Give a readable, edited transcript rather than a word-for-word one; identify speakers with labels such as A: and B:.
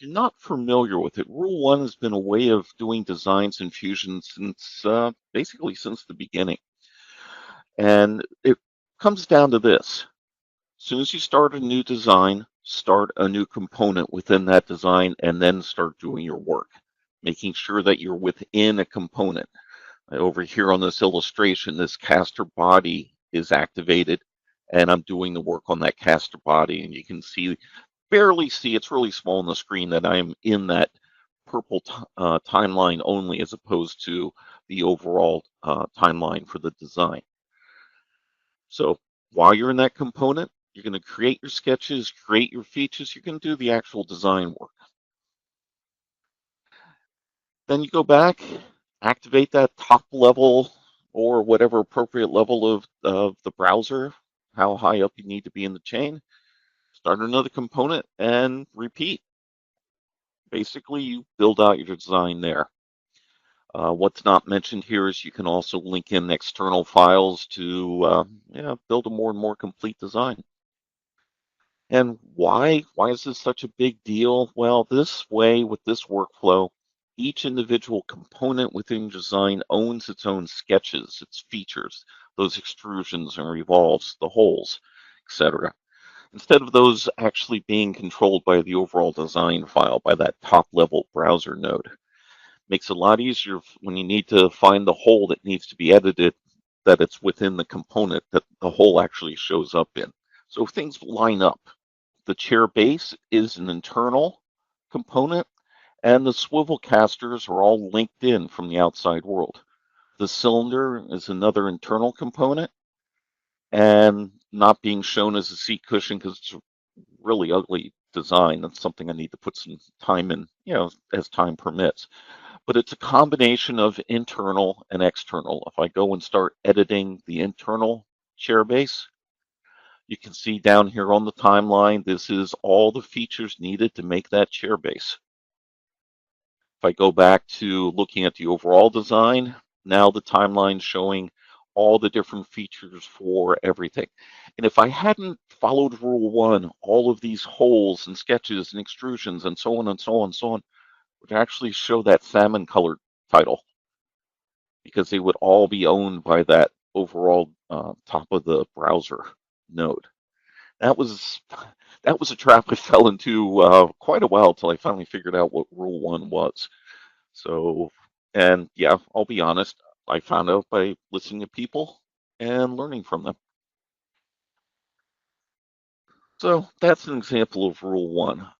A: you're not familiar with it, Rule 1 has been a way of doing designs in Fusion since basically since the beginning. And it comes down to this. As soon as you start a new design, start a new component within that design and then start doing your work, making sure that you're within a component. Over here on this illustration, this caster body is activated and I'm doing the work on that caster body, and you can see, barely see, it's really small on the screen, that I'm in that purple timeline only as opposed to the overall timeline for the design. So while you're in that component, you're going to create your sketches, create your features, you're going to do the actual design work. Then you go back, activate that top level or whatever appropriate level of the browser, how high up you need to be in the chain, start another component and repeat. Basically, you build out your design there. What's not mentioned here is you can also link in external files to build a more and more complete design. And why? Why is this such a big deal? Well, this way, with this workflow, each individual component within design owns its own sketches, its features, those extrusions and revolves, the holes, etc. Instead of those actually being controlled by the overall design file, by that top level browser node. Makes it a lot easier when you need to find the hole that needs to be edited, that it's within the component that the hole actually shows up in. So things line up. The chair base is an internal component, and the swivel casters are all linked in from the outside world. The cylinder is another internal component and not being shown as a seat cushion because it's a really ugly design. That's something I need to put some time in, as time permits. But it's a combination of internal and external. If I go and start editing the internal chair base, you can see down here on the timeline, this is all the features needed to make that chair base. If I go back to looking at the overall design, now the timeline's showing all the different features for everything. And if I hadn't followed Rule 1, all of these holes and sketches and extrusions and so on and so on and so on would actually show that salmon colored title, because they would all be owned by that overall top of the browser node. That was a trap I fell into quite a while until I finally figured out what Rule 1 was. So, and yeah, I'll be honest, I found out by listening to people and learning from them. So that's an example of Rule 1.